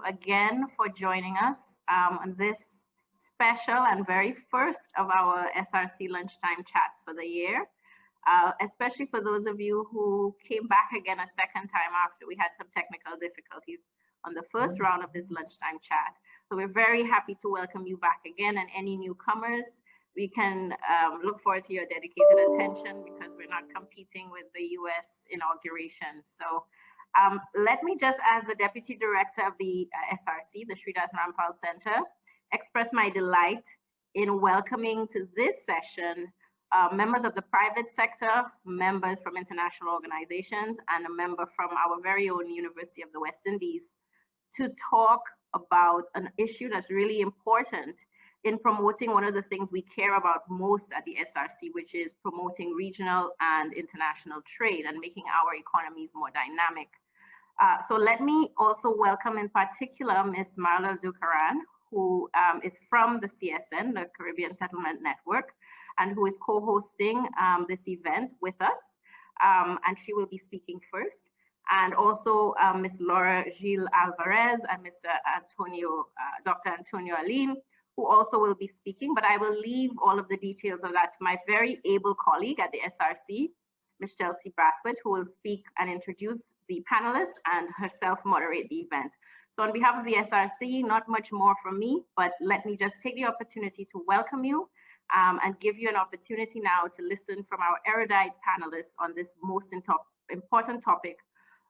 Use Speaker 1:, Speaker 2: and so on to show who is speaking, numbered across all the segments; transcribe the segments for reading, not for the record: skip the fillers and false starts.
Speaker 1: again for joining us on this special and very first of our SRC Lunchtime Chats for the year, especially for those of you who came back again a second time after we had some technical difficulties on the first round of this Lunchtime Chat. So we're very happy to welcome you back again, and any newcomers, we can look forward to your dedicated attention because we're not competing with the US inauguration. So let me just, as the Deputy Director of the SRC, the Shridath Ramphal Center, express my delight in welcoming to this session members of the private sector, members from international organizations, and a member from our very own University of the West Indies to talk about an issue that's really important in promoting one of the things we care about most at the SRC, which is promoting regional and international trade and making our economies more dynamic. So let me also welcome in particular Ms. Marla Durkharan, who is from the CSN, the Caribbean Settlement Network, and who is co-hosting this event with us. And she will be speaking first. And also Ms. Laura Gilles Alvarez and Mr. Dr. Antonio Alleyne, who also will be speaking, but I will leave all of the details of that to my very able colleague at the SRC, Ms. Chelsea Brathwaite, who will speak and introduce the panelists and herself moderate the event. So on behalf of the SRC, not much more from me, but let me just take the opportunity to welcome you and give you an opportunity now to listen from our erudite panelists on this most important topic,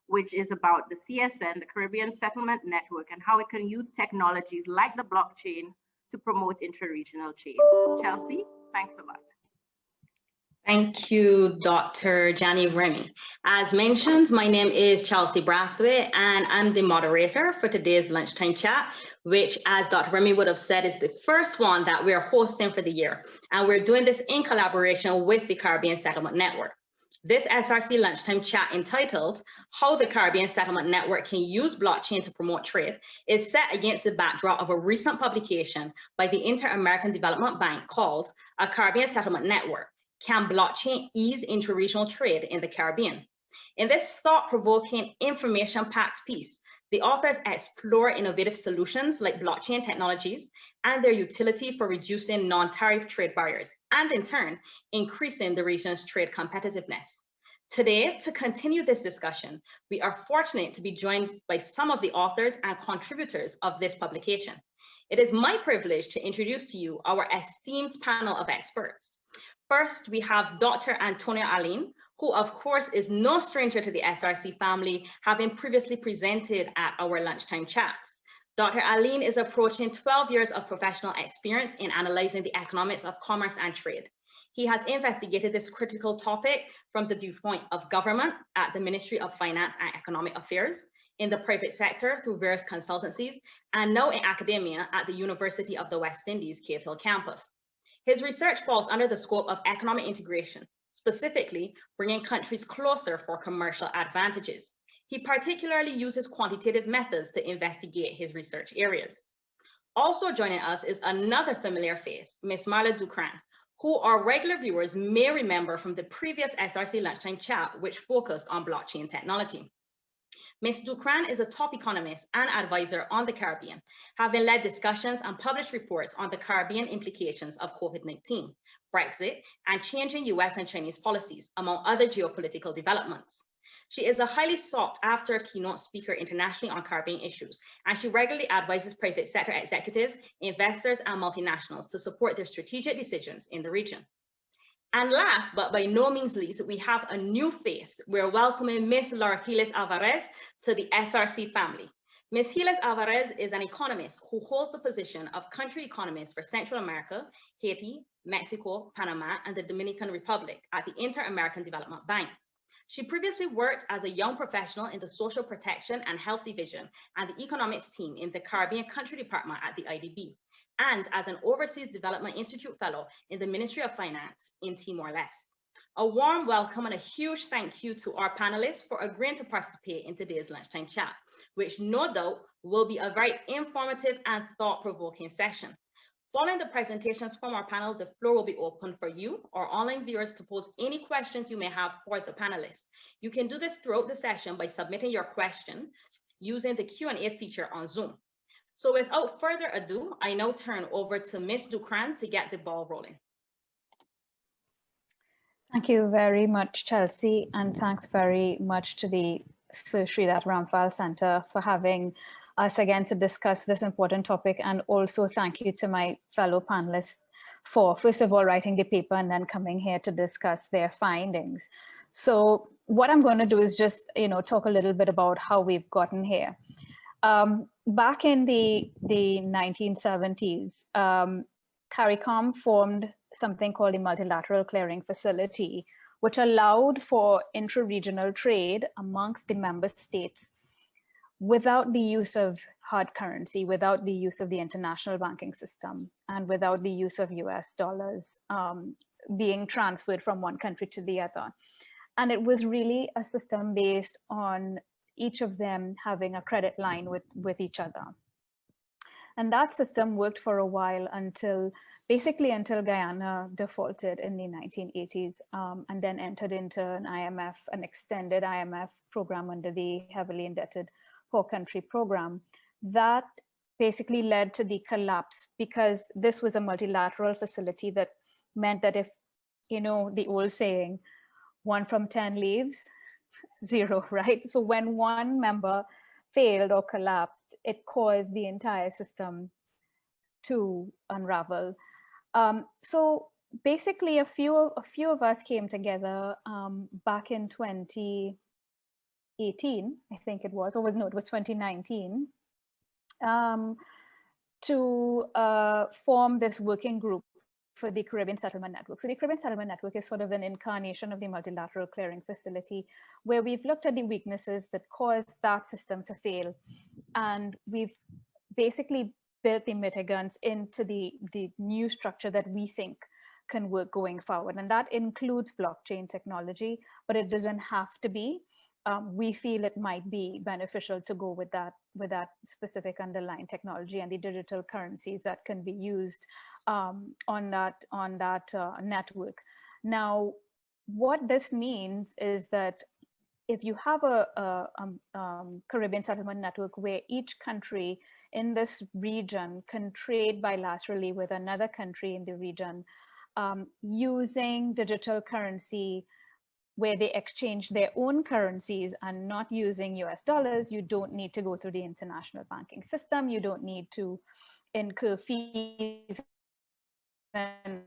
Speaker 1: which is about the CSN, the Caribbean Settlement Network, and how it can use technologies like the blockchain to promote intra-regional trade. Chelsea, thanks a lot.
Speaker 2: Thank you, Dr. Jani Remy. As mentioned, my name is Chelsea Brathwaite, and I'm the moderator for today's Lunchtime Chat, which, as Dr. Remy would have said, is the first one that we're hosting for the year. And we're doing this in collaboration with the Caribbean Settlement Network. This SRC Lunchtime Chat, entitled How the Caribbean Settlement Network Can Use Blockchain to Promote Trade, is set against the backdrop of a recent publication by the Inter-American Development Bank called A Caribbean Settlement Network: Can Blockchain Ease Intra-Regional Trade in the Caribbean? In this thought-provoking, information-packed piece, the authors explore innovative solutions like blockchain technologies and their utility for reducing non-tariff trade barriers, and in turn, increasing the region's trade competitiveness. Today, to continue this discussion, we are fortunate to be joined by some of the authors and contributors of this publication. It is my privilege to introduce to you our esteemed panel of experts. First, we have Dr. Antonio Alleyne, who of course is no stranger to the SRC family, having previously presented at our Lunchtime Chats. Dr. Alleyne is approaching 12 years of professional experience in analyzing the economics of commerce and trade. He has investigated this critical topic from the viewpoint of government at the Ministry of Finance and Economic Affairs, in the private sector through various consultancies, and now in academia at the University of the West Indies Cave Hill campus. His research falls under the scope of economic integration, specifically bringing countries closer for commercial advantages. He particularly uses quantitative methods to investigate his research areas. Also joining us is another familiar face, Ms. Marla Durkharan, who our regular viewers may remember from the previous SRC Lunchtime Chat, which focused on blockchain technology. Ms. Durkharan is a top economist and advisor on the Caribbean, having led discussions and published reports on the Caribbean implications of COVID-19, Brexit, and changing US and Chinese policies, among other geopolitical developments. She is a highly sought after keynote speaker internationally on Caribbean issues, and she regularly advises private sector executives, investors, and multinationals to support their strategic decisions in the region. And last, but by no means least, we have a new face. We're welcoming Ms. Laura Gilles Alvarez to the SRC family. Ms. Gilles Alvarez is an economist who holds the position of country economist for Central America, Haiti, Mexico, Panama, and the Dominican Republic at the Inter-American Development Bank. She previously worked as a young professional in the Social Protection and Health Division and the Economics team in the Caribbean Country Department at the IDB, and as an Overseas Development Institute Fellow in the Ministry of Finance in Timor-Leste. A warm welcome and a huge thank you to our panelists for agreeing to participate in today's Lunchtime Chat, which no doubt will be a very informative and thought-provoking session. Following the presentations from our panel, the floor will be open for you, our online viewers, to pose any questions you may have for the panelists. You can do this throughout the session by submitting your question using the Q&A feature on Zoom. So without further ado, I now turn over to Ms. Durkharan to get the ball rolling.
Speaker 3: Thank you very much, Chelsea, and thanks very much to the Sir Shridath Ramphal Center for having us again to discuss this important topic. And also thank you to my fellow panelists for, first of all, writing the paper and then coming here to discuss their findings. So what I'm going to do is just, talk a little bit about how we've gotten here. Back in the 1970s, Caricom formed something called the Multilateral Clearing Facility, which allowed for intra-regional trade amongst the member states without the use of hard currency, without the use of the international banking system, and without the use of US dollars being transferred from one country to the other. And it was really a system based on each of them having a credit line with each other. And that system worked for a while until Guyana defaulted in the 1980s and then entered into an extended IMF program under the heavily indebted poor country program. That basically led to the collapse because this was a multilateral facility that meant that if, the old saying, 1 from 10 leaves, 0, right? So when one member failed or collapsed, it caused the entire system to unravel. So basically, a few of us came together back in 2018, I think it was, it was 2019, to form this working group for the Caribbean Settlement Network. So the Caribbean Settlement Network is sort of an incarnation of the Multilateral Clearing Facility, where we've looked at the weaknesses that caused that system to fail. And we've basically built the mitigants into the new structure that we think can work going forward. And that includes blockchain technology, but it doesn't have to be. We feel it might be beneficial to go with that specific underlying technology and the digital currencies that can be used on that network. Now, what this means is that if you have a Caribbean settlement network where each country in this region can trade bilaterally with another country in the region using digital currency, where they exchange their own currencies and not using US dollars, you don't need to go through the international banking system. You don't need to incur fees. And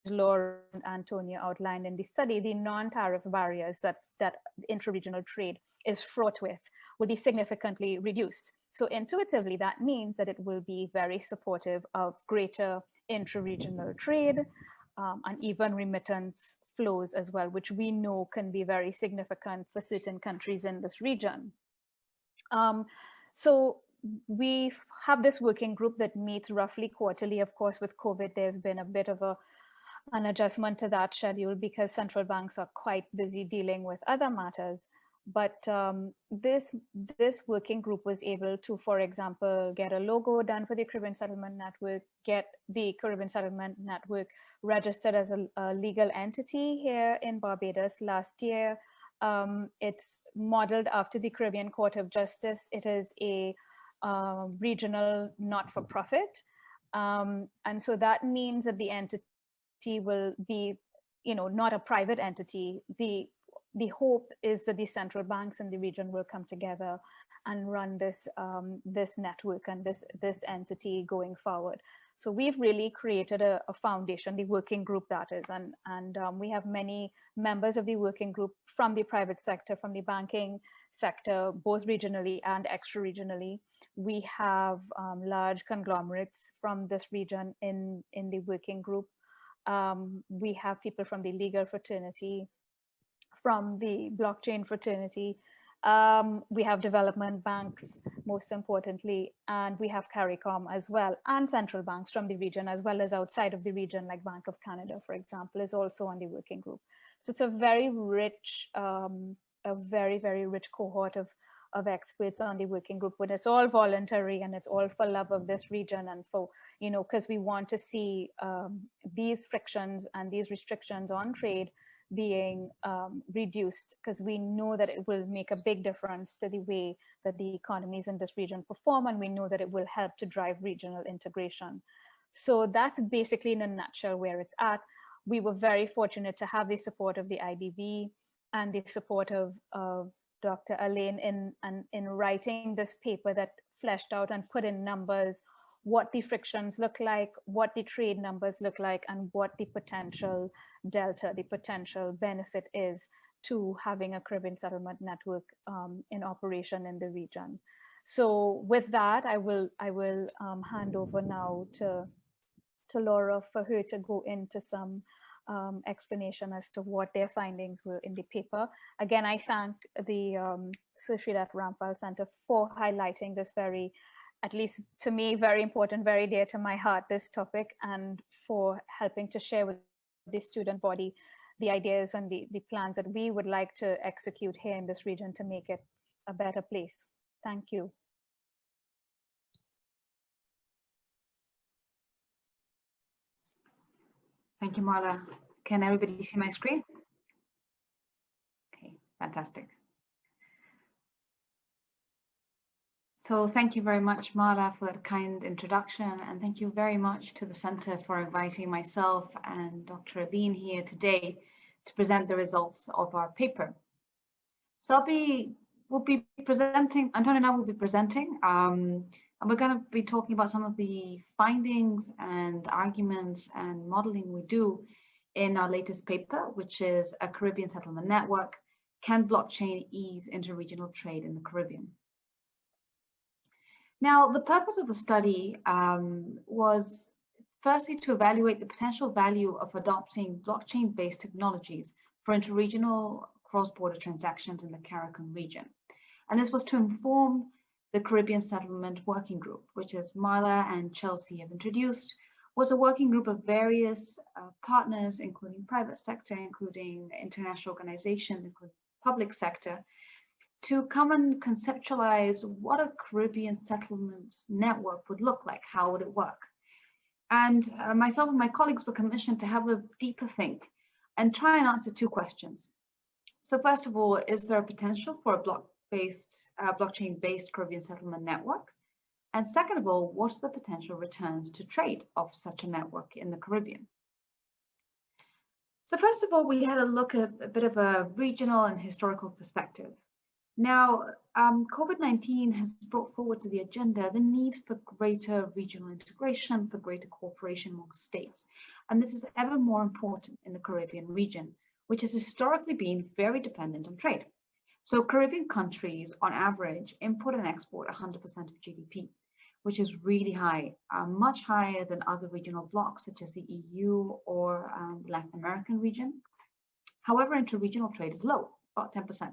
Speaker 3: Laura and Antonio outlined in the study, the non-tariff barriers that intra-regional trade is fraught with will be significantly reduced. So intuitively, that means that it will be very supportive of greater intra-regional trade and even remittance flows as well, which we know can be very significant for certain countries in this region. So we have this working group that meets roughly quarterly. Of course, with COVID, there's been a bit of an adjustment to that schedule because central banks are quite busy dealing with other matters. But this working group was able to, for example, get a logo done for the Caribbean Settlement Network, get the Caribbean Settlement Network registered as a legal entity here in Barbados last year. It's modeled after the Caribbean Court of Justice. It is a regional not-for-profit. And so that means that the entity will be, not a private entity. The hope is that the central banks in the region will come together and run this network and this entity going forward. So we've really created a foundation, the working group that is, and we have many members of the working group from the private sector, from the banking sector, both regionally and extra-regionally. We have large conglomerates from this region in the working group. We have people from the legal fraternity, from the blockchain fraternity. We have development banks, most importantly, and we have Caricom as well, and central banks from the region, as well as outside of the region, like Bank of Canada, for example, is also on the working group. So it's a very rich, a very, very rich cohort of experts on the working group, but it's all voluntary and it's all for love of this region and for, because we want to see these frictions and these restrictions on trade being reduced, because we know that it will make a big difference to the way that the economies in this region perform, and we know that it will help to drive regional integration. So that's basically in a nutshell where it's at. We were very fortunate to have the support of the IDB and the support of Dr. Alleyne in writing this paper that fleshed out and put in numbers what the frictions look like, what the trade numbers look like, and what the potential delta, the potential benefit is to having a Caribbean settlement network in operation in the region. So with that, I will hand over now to Laura for her to go into some explanation as to what their findings were in the paper. Again, I thank the Sir Shridath Ramphal Center for highlighting this very, at least to me, very important, very dear to my heart, this topic, and for helping to share with the student body the ideas and the plans that we would like to execute here in this region to make it a better place. Thank you.
Speaker 4: Thank you, Marla. Can everybody see my screen? Okay, fantastic. So thank you very much, Marla, for that kind introduction, and thank you very much to the Center for inviting myself and Dr. Alleyne here today to present the results of our paper. So we'll be presenting, Antonio and I will be presenting, and we're going to be talking about some of the findings and arguments and modeling we do in our latest paper, which is A Caribbean Settlement Network: Can Blockchain Ease Interregional Trade in the Caribbean? Now, the purpose of the study was firstly to evaluate the potential value of adopting blockchain-based technologies for interregional cross-border transactions in the Caricom region. And this was to inform the Caribbean Settlement Working Group, which, as Marla and Chelceé have introduced, was a working group of various partners, including private sector, including international organizations, including public sector, to come and conceptualize what a Caribbean settlement network would look like, how would it work. And myself and my colleagues were commissioned to have a deeper think and try and answer two questions. So first of all, is there a potential for a blockchain-based Caribbean settlement network? And second of all, what are the potential returns to trade of such a network in the Caribbean? So first of all, we had a look at a bit of a regional and historical perspective. Now, COVID-19 has brought forward to the agenda the need for greater regional integration, for greater cooperation amongst states. And this is ever more important in the Caribbean region, which has historically been very dependent on trade. So Caribbean countries, on average, import and export 100% of GDP, which is really high, much higher than other regional blocs, such as the EU or the Latin American region. However, interregional trade is low, about 10%.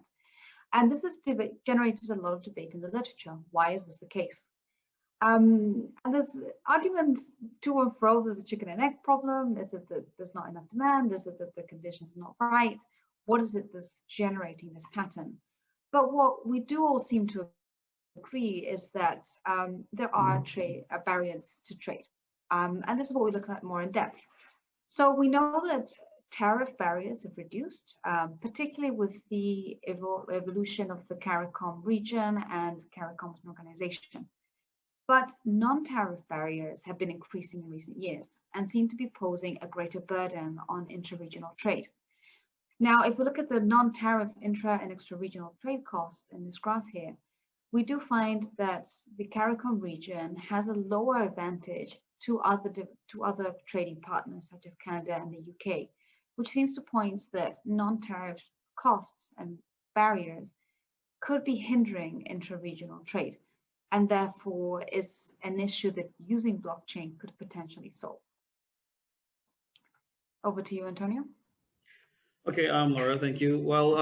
Speaker 4: And this has generated a lot of debate in the literature. Why is this the case? And there's arguments to and fro. There's a chicken and egg problem. Is it that there's not enough demand? Is it that the conditions are not right? What is it that's generating this pattern? But what we do all seem to agree is that there are barriers to trade. And this is what we look at more in depth. So we know that tariff barriers have reduced, particularly with the evolution of the Caricom region and Caricom as an organization. But non-tariff barriers have been increasing in recent years and seem to be posing a greater burden on interregional trade. Now, if we look at the non-tariff intra and extra-regional trade costs in this graph here, we do find that the Caricom region has a lower advantage to other trading partners, such as Canada and the UK, which seems to point that non-tariff costs and barriers could be hindering intra-regional trade, and therefore is an issue that using blockchain could potentially solve. Over to you, Antonio.
Speaker 5: Okay, Laura, thank you. Well,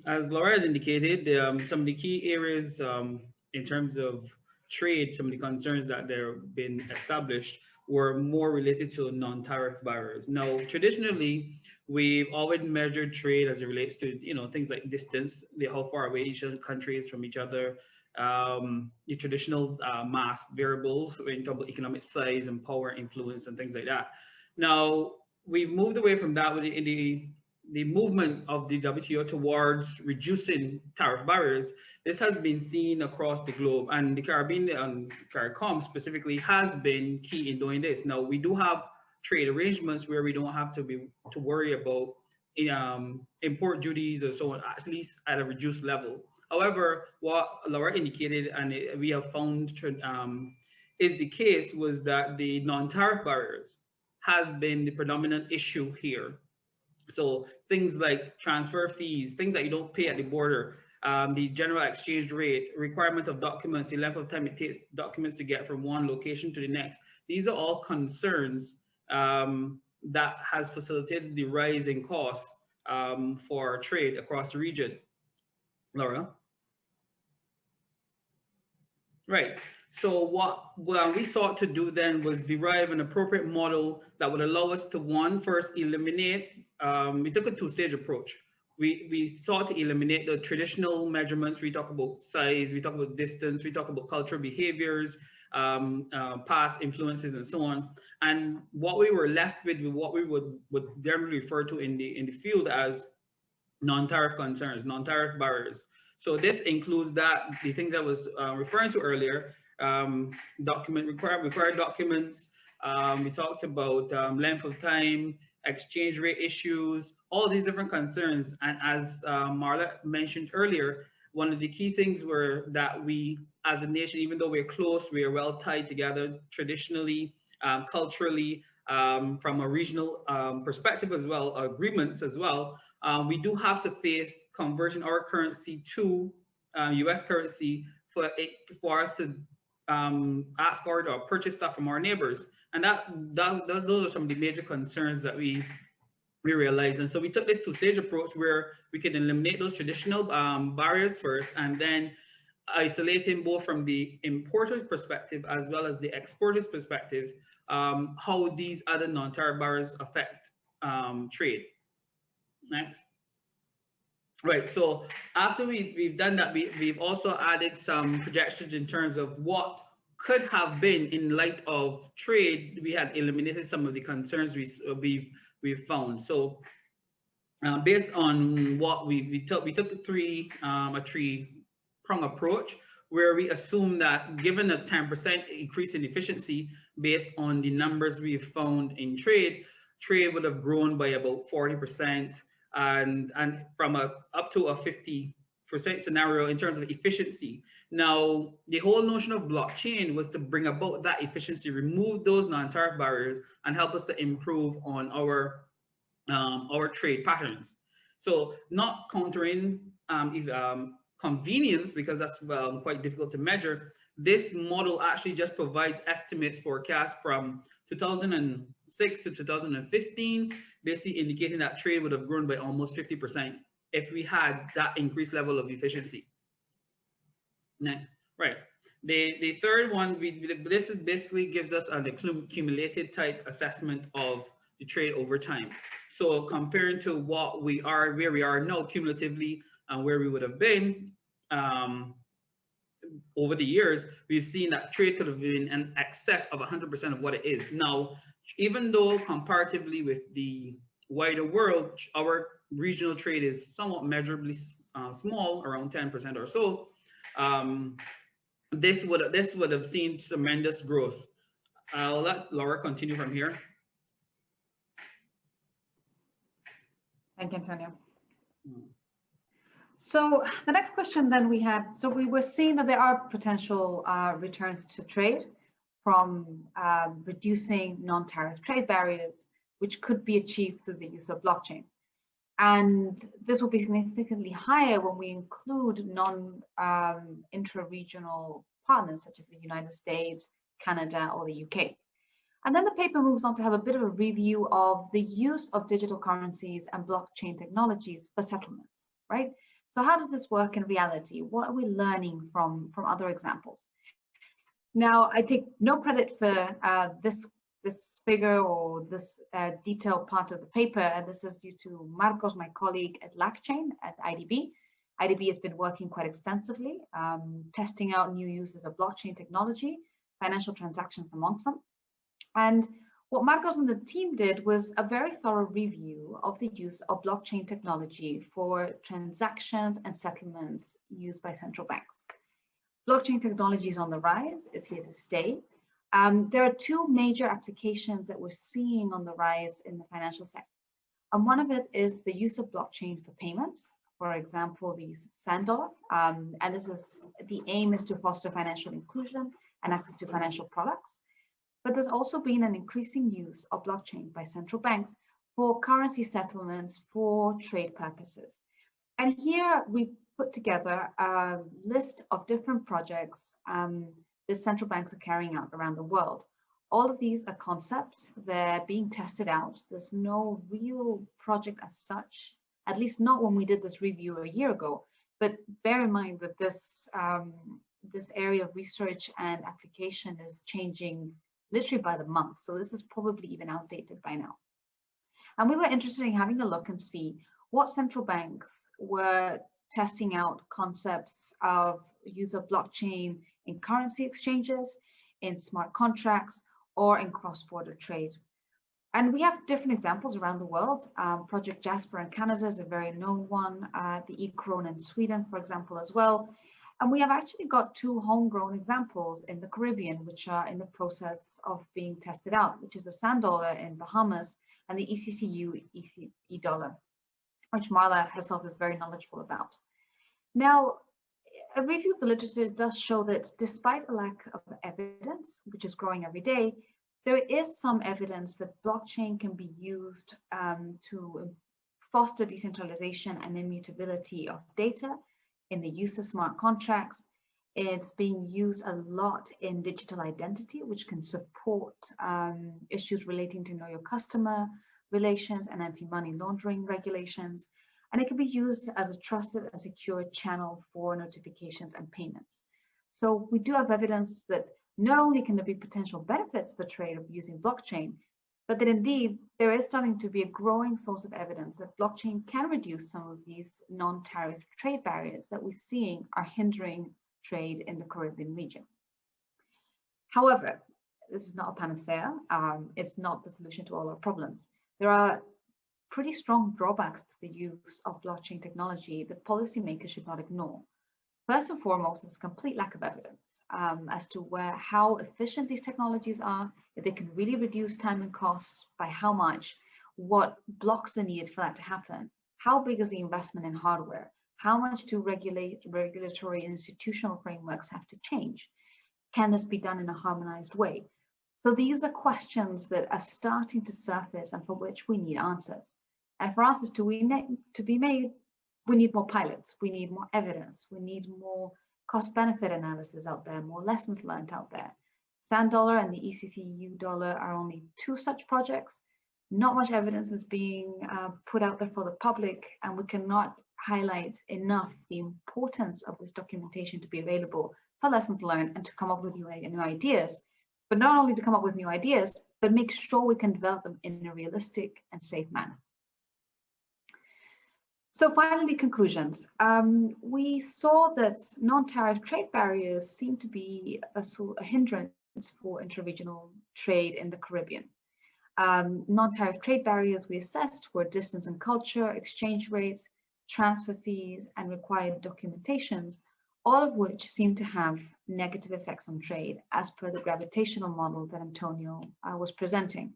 Speaker 5: as Laura had indicated, some of the key areas in terms of trade, some of the concerns that have been established were more related to non-tariff barriers. Now, traditionally, we've always measured trade as it relates to, things like distance, how far away each country is from each other, the traditional mass variables in terms of economic size and power influence and things like that. Now, we've moved away from that in the movement of the WTO towards reducing tariff barriers, this has been seen across the globe, and the Caribbean and Caricom specifically has been key in doing this. Now, we do have trade arrangements where we don't have to worry about import duties or so on, at least at a reduced level. However, what Laura indicated, and we have found is the case, was that the non-tariff barriers has been the predominant issue here. So things like transfer fees, things that you don't pay at the border, the general exchange rate, requirement of documents, the length of time it takes documents to get from one location to the next. These are all concerns that has facilitated the rise in costs for trade across the region. Laura? Right. So what we sought to do then was derive an appropriate model that would allow us to, first eliminate, we took a two-stage approach. We sought to eliminate the traditional measurements. We talk about size, we talk about distance, we talk about cultural behaviors, past influences, and so on. And what we were left with what we would generally refer to in the field as non-tariff concerns, non-tariff barriers. So this includes the things I was referring to earlier, required documents. We talked about length of time, exchange rate issues, all these different concerns. And as Marla mentioned earlier, one of the key things were that we, as a nation, even though we're close, we are well tied together traditionally, culturally, from a regional perspective as well, agreements as well. We do have to face converting our currency to US currency for us to ask for or purchase stuff from our neighbors. And those are some of the major concerns that we realized. And so we took this two-stage approach where we can eliminate those traditional barriers first, and then isolating both from the importer's perspective as well as the exporter's perspective, how these other non-tariff barriers affect trade. Next. Right, so after we've done that, we've also added some projections in terms of what could have been in light of trade. We had eliminated some of the concerns we've found. So based on what we took a three-prong approach, where we assume that given a 10% increase in efficiency based on the numbers we've found in trade would have grown by about 40%, and from up to a 50% scenario in terms of efficiency. Now, the whole notion of blockchain was to bring about that efficiency, remove those non-tariff barriers, and help us to improve on our trade patterns. So not countering convenience, because that's quite difficult to measure. This model actually just provides estimates forecasts from 2006 to 2015, basically indicating that trade would have grown by almost 50% if we had that increased level of efficiency. Next, right. The third one, this basically gives us an accumulated type assessment of the trade over time. So comparing to where we are now cumulatively and where we would have been over the years, we've seen that trade could have been in excess of 100% of what it is. Now, even though comparatively with the wider world, our regional trade is somewhat measurably small, around 10% or so, this would have seen tremendous growth. I'll let Laura continue from here.
Speaker 4: Thank you, Antonio. So the next question then we had, so we were seeing that there are potential returns to trade from reducing non-tariff trade barriers, which could be achieved through the use of blockchain. And this will be significantly higher when we include non-intra-regional partners such as the United States, Canada, or the UK. And then the paper moves on to have a bit of a review of the use of digital currencies and blockchain technologies for settlements, right? So how does this work in reality? What are we learning from other examples? Now, I take no credit for this figure or this detailed part of the paper, and this is due to Marcos, my colleague at LackChain at IDB. IDB has been working quite extensively, testing out new uses of blockchain technology, financial transactions amongst them. And What Marcos and the team did was a very thorough review of the use of blockchain technology for transactions and settlements used by central banks. Blockchain technology is on the rise, is here to stay. There are two major applications that we're seeing on the rise in the financial sector. And one of it is the use of blockchain for payments. For example, the use of sand dollar. And the aim is to foster financial inclusion and access to financial products. But there's also been an increasing use of blockchain by central banks for currency settlements for trade purposes. And here we put together a list of different projects that central banks are carrying out around the world. All of these are concepts, they're being tested out. There's no real project as such, at least not when we did this review a year ago. But bear in mind that this area of research and application is changing literally by the month. So this is probably even outdated by now. And we were interested in having a look and see what central banks were testing out concepts of use of blockchain in currency exchanges, in smart contracts, or in cross-border trade. And we have different examples around the world. Project Jasper in Canada is a very known one, the e-krona in Sweden, for example, as well. And we have actually got two homegrown examples in the Caribbean, which are in the process of being tested out, which is the sand dollar in Bahamas and the ECCU ECE dollar, which Marla herself is very knowledgeable about. Now, a review of the literature does show that despite a lack of evidence, which is growing every day, there is some evidence that blockchain can be used to foster decentralization and immutability of data in the use of smart contracts. It's being used a lot in digital identity, which can support issues relating to know your customer relations and anti-money laundering regulations. And it can be used as a trusted and secure channel for notifications and payments. So we do have evidence that not only can there be potential benefits for trade of using blockchain, but that indeed there is starting to be a growing source of evidence that blockchain can reduce some of these non-tariff trade barriers that we're seeing are hindering trade in the Caribbean region. However, this is not a panacea. It's not the solution to all our problems. There are pretty strong drawbacks to the use of blockchain technology that policymakers should not ignore. First and foremost is a complete lack of evidence as to how efficient these technologies are, if they can really reduce time and costs, by how much, what blocks are needed for that to happen, how big is the investment in hardware, how much do regulatory and institutional frameworks have to change, can this be done in a harmonized way? So these are questions that are starting to surface and for which we need answers. And for answers to be made, we need more pilots, we need more evidence, we need more cost-benefit analysis out there, more lessons learned out there. Sand dollar and the ECCU dollar are only two such projects. Not much evidence is being put out there for the public, and we cannot highlight enough the importance of this documentation to be available for lessons learned and to come up with new ideas. But not only to come up with new ideas, but make sure we can develop them in a realistic and safe manner. So finally, conclusions. We saw that non-tariff trade barriers seem to be a hindrance for interregional trade in the Caribbean. Non-tariff trade barriers we assessed were distance and culture, exchange rates, transfer fees, and required documentations, all of which seem to have negative effects on trade, as per the gravitational model that Antonio was presenting.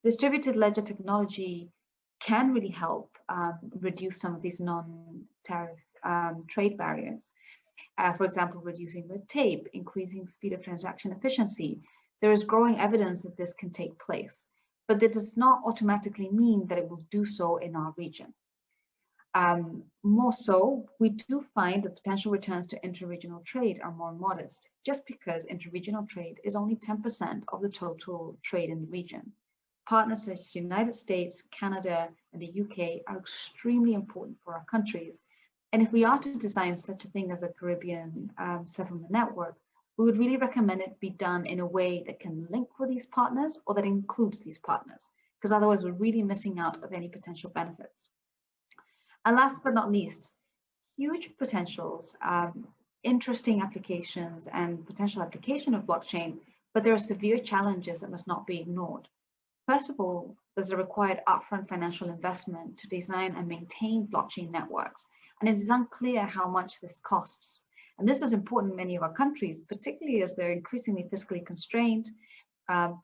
Speaker 4: Distributed ledger technology can really help reduce some of these non-tariff trade barriers. For example, reducing red tape, increasing speed of transaction efficiency. There is growing evidence that this can take place, but that does not automatically mean that it will do so in our region. More so, we do find that potential returns to interregional trade are more modest, just because interregional trade is only 10% of the total trade in the region. Partners such as the United States, Canada, and the UK are extremely important for our countries. And if we are to design such a thing as a Caribbean settlement network, we would really recommend it be done in a way that can link with these partners or that includes these partners, because otherwise we're really missing out of any potential benefits. And last but not least, huge potentials, interesting applications and potential application of blockchain, but there are severe challenges that must not be ignored. First of all, there's a required upfront financial investment to design and maintain blockchain networks, and it is unclear how much this costs. And this is important in many of our countries, particularly as they're increasingly fiscally constrained.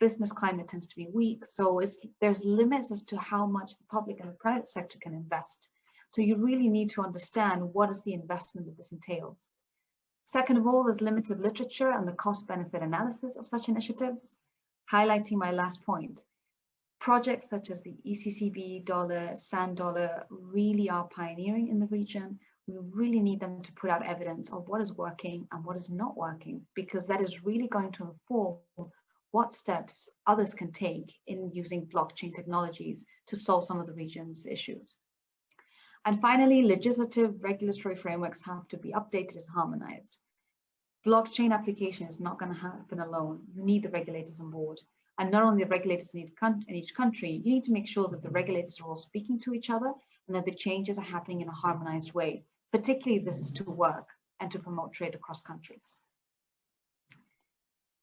Speaker 4: Business climate tends to be weak, so there's limits as to how much the public and the private sector can invest. So you really need to understand what is the investment that this entails. Second of all, there's limited literature on the cost-benefit analysis of such initiatives. Highlighting my last point, projects such as the ECCB dollar, Sand dollar really are pioneering in the region. We really need them to put out evidence of what is working and what is not working, because that is really going to inform what steps others can take in using blockchain technologies to solve some of the region's issues. And finally, legislative regulatory frameworks have to be updated and harmonized. Blockchain application is not going to happen alone. You need the regulators on board. And not only the regulators in each country, you need to make sure that the regulators are all speaking to each other and that the changes are happening in a harmonized way, particularly if this is to work and to promote trade across countries.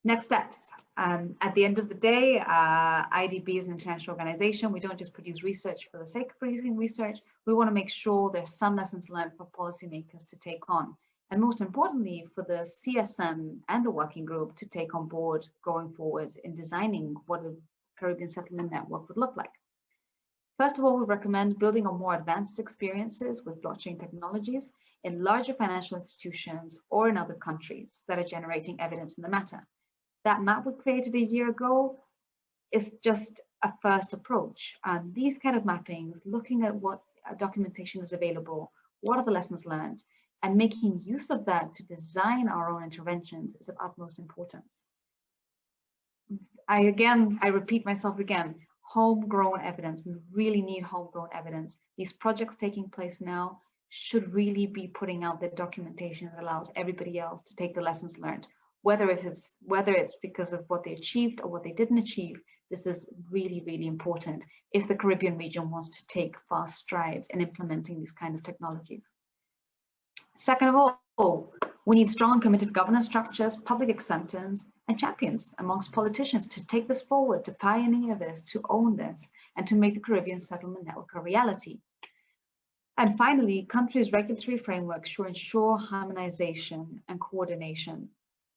Speaker 4: Next steps. At the end of the day, IDB is an international organization. We don't just produce research for the sake of producing research. We want to make sure there's some lessons learned for policymakers to take on. And most importantly, for the CSN and the working group to take on board going forward in designing what a Caribbean settlement network would look like. First of all, we recommend building on more advanced experiences with blockchain technologies in larger financial institutions or in other countries that are generating evidence in the matter. That map we created a year ago is just a first approach. And these kind of mappings, looking at what documentation is available, what are the lessons learned, and making use of that to design our own interventions is of utmost importance. I repeat myself again, homegrown evidence. We really need homegrown evidence. These projects taking place now should really be putting out the documentation that allows everybody else to take the lessons learned. Whether it's because of what they achieved or what they didn't achieve, this is really, really important if the Caribbean region wants to take fast strides in implementing these kind of technologies. Second of all, we need strong and committed governance structures, public acceptance, and champions amongst politicians to take this forward, to pioneer this, to own this, and to make the Caribbean settlement network a reality. And finally, countries' regulatory frameworks should ensure harmonization and coordination,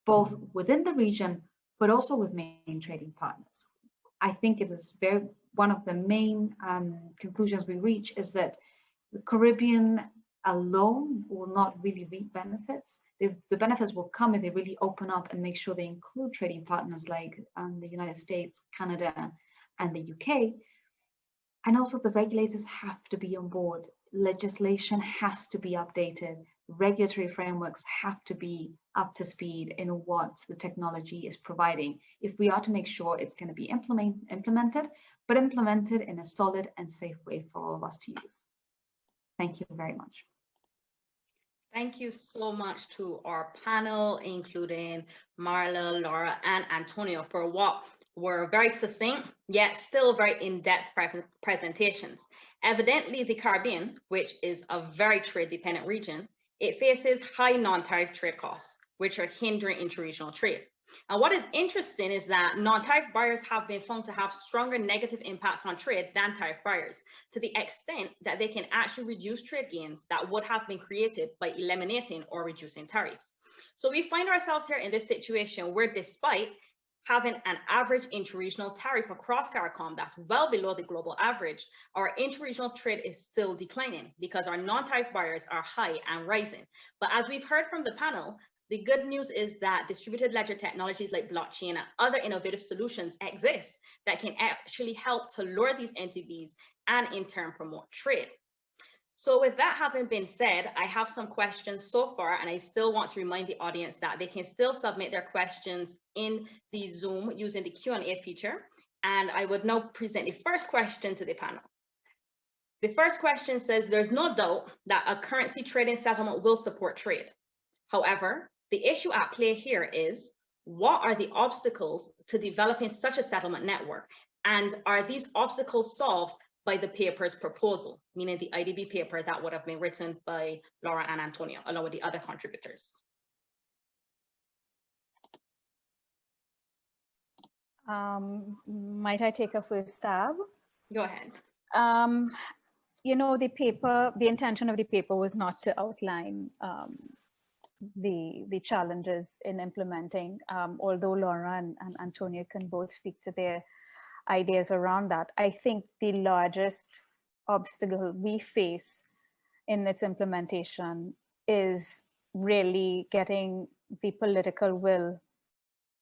Speaker 4: both within the region, but also with main trading partners. I think it is one of the main conclusions we reach is that the Caribbean alone will not really reap benefits. The benefits will come if they really open up and make sure they include trading partners like the United States, Canada, and the UK. And also the regulators have to be on board. Legislation has to be updated. Regulatory frameworks have to be up to speed in what the technology is providing if we are to make sure it's going to be implemented, but implemented in a solid and safe way for all of us to use. Thank you very much.
Speaker 2: Thank you so much to our panel, including Marla, Laura, and Antonio, for what were very succinct, yet still very in-depth presentations. Evidently, the Caribbean, which is a very trade-dependent region, it faces high non-tariff trade costs, which are hindering interregional trade. And what is interesting is that non-tariff barriers have been found to have stronger negative impacts on trade than tariff barriers, to the extent that they can actually reduce trade gains that would have been created by eliminating or reducing tariffs. So we find ourselves here in this situation where, despite having an average interregional tariff across Caricom that's well below the global average, our interregional trade is still declining because our non-tariff barriers are high and rising. But as we've heard from the panel, the good news is that distributed ledger technologies like blockchain and other innovative solutions exist that can actually help to lower these NTVs and in turn promote trade. So with that having been said, I have some questions so far, and I still want to remind the audience that they can still submit their questions in the Zoom using the Q&A feature. And I would now present the first question to the panel. The first question says, there's no doubt that a currency trading settlement will support trade. However, the issue at play here is, what are the obstacles to developing such a settlement network? And are these obstacles solved by the paper's proposal, meaning the IDB paper that would have been written by Laura and Antonio, along with the other contributors?
Speaker 3: Might I take a first stab?
Speaker 2: Go ahead.
Speaker 3: You know, the intention of the paper was not to outline the challenges in implementing, although Laura and Antonio can both speak to their ideas around that. I think the largest obstacle we face in its implementation is really getting the political will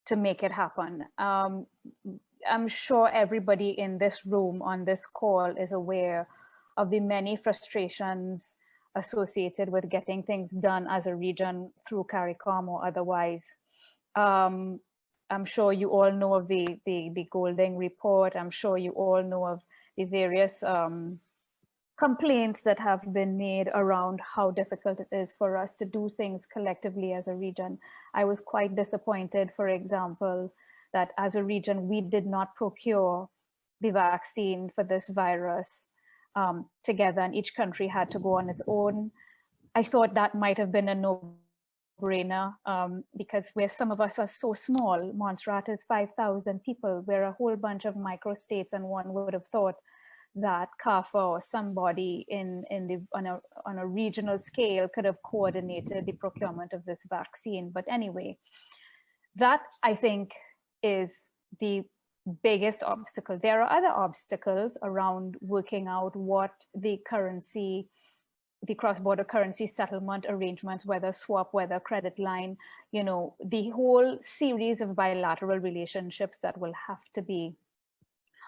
Speaker 3: to make it happen. I'm sure everybody in this room on this call is aware of the many frustrations associated with getting things done as a region through Caricom or otherwise. I'm sure you all know of the Golding report. I'm sure you all know of the various complaints that have been made around how difficult it is for us to do things collectively as a region. I was quite disappointed, for example, that as a region, we did not procure the vaccine for this virus together, and each country had to go on its own. I thought that might have been a no-brainer because where some of us are so small, Montserrat is 5,000 people, we're a whole bunch of micro-states, and one would have thought that CAFA or somebody on a regional scale could have coordinated the procurement of this vaccine. But anyway, that I think is the biggest obstacle. There are other obstacles around working out what the currency, the cross-border currency settlement arrangements, whether swap, whether credit line, you know, the whole series of bilateral relationships that will have to be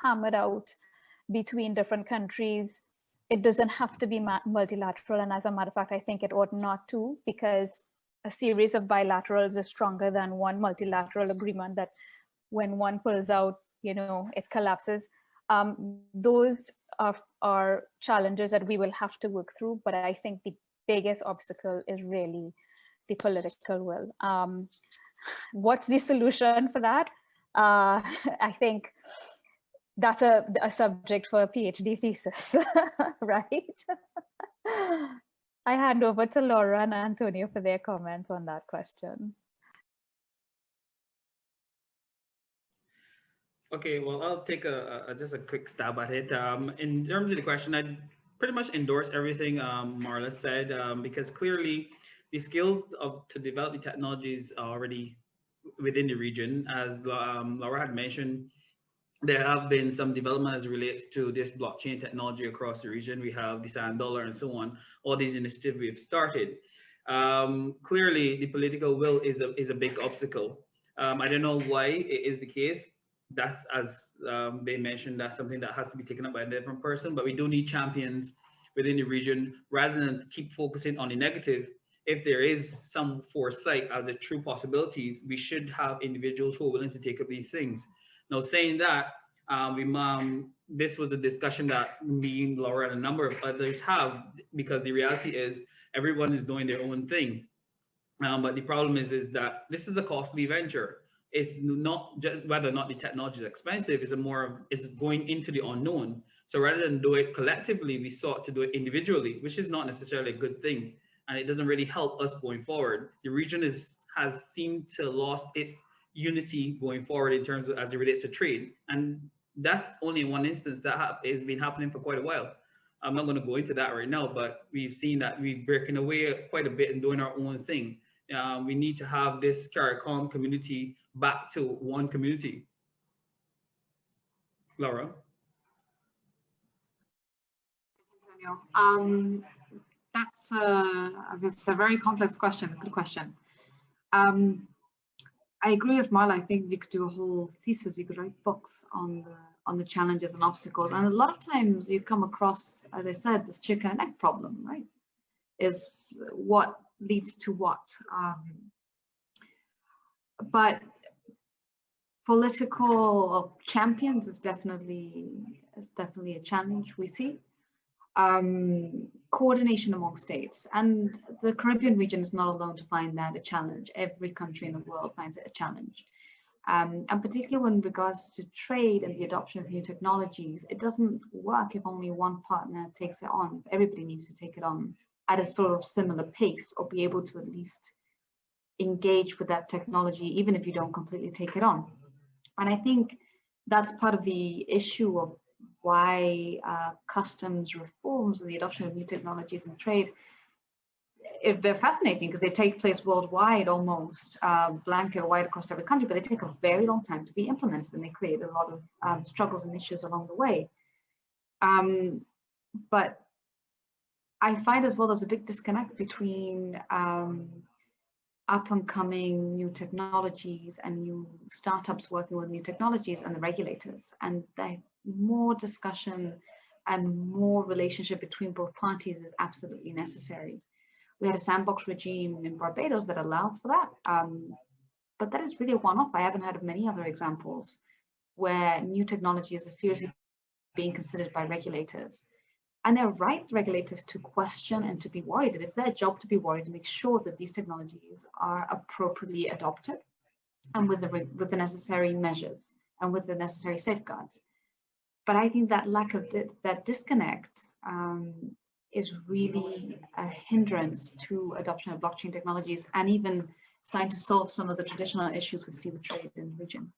Speaker 3: hammered out between different countries. It doesn't have to be multilateral, and as a matter of fact, I think it ought not to, because a series of bilaterals is stronger than one multilateral agreement that when one pulls out, you know, it collapses. Those are challenges that we will have to work through, but I think the biggest obstacle is really the political will. What's the solution for that? I think that's a subject for a PhD thesis, right? I hand over to Laura and Antonio for their comments on that question.
Speaker 5: Okay, well, I'll take just a quick stab at it. In terms of the question, I'd pretty much endorse everything Marla said, because clearly the skills to develop the technologies are already within the region. As Laura had mentioned, there have been some development as it relates to this blockchain technology across the region. We have the sand dollar and so on, all these initiatives we've started. Clearly, the political will is a big obstacle. I don't know why it is the case. That's, as they mentioned, that's something that has to be taken up by a different person, but we do need champions within the region rather than keep focusing on the negative. If there is some foresight as a true possibilities, we should have individuals who are willing to take up these things. Now, saying that, this was a discussion that me, Laura, and a number of others have, because the reality is everyone is doing their own thing. But the problem is that this is a costly venture. It's not just whether or not the technology is expensive, it's going into the unknown. So rather than do it collectively, we sought to do it individually, which is not necessarily a good thing. And it doesn't really help us going forward. The region has seemed to lost its unity going forward in terms of as it relates to trade. And that's only one instance that has been happening for quite a while. I'm not going to go into that right now, but we've seen that we've broken away quite a bit and doing our own thing. We need to have this Caricom community back to one community. Laura?
Speaker 4: That's a very complex question, a good question. I agree with Marla. I think you could do a whole thesis, you could write books on the challenges and obstacles. And a lot of times you come across, as I said, this chicken and egg problem, right? Is what leads to what. But political champions is definitely a challenge we see. Coordination among states, and the Caribbean region is not alone to find that a challenge. Every country in the world finds it a challenge, and particularly when regards to trade and the adoption of new technologies, it doesn't work if only one partner takes it on. Everybody needs to take it on at a sort of similar pace, or be able to at least engage with that technology, even if you don't completely take it on. And I think that's part of the issue of why customs reforms and the adoption of new technologies in trade, if they're fascinating because they take place worldwide, almost blanket wide across every country, but they take a very long time to be implemented, and they create a lot of struggles and issues along the way. But I find as well there's a big disconnect between up and coming new technologies and new startups working with new technologies and the regulators, and the more discussion and more relationship between both parties is absolutely necessary. We had a sandbox regime in Barbados that allowed for that, but that is really a one-off. I haven't heard of many other examples where new technologies are seriously being considered by regulators. And they're right, regulators, to question and to be worried. It's their job to be worried, to make sure that these technologies are appropriately adopted and with the necessary measures and with the necessary safeguards. But I think that lack of that disconnect is really a hindrance to adoption of blockchain technologies, and even starting to solve some of the traditional issues we see with trade in the region.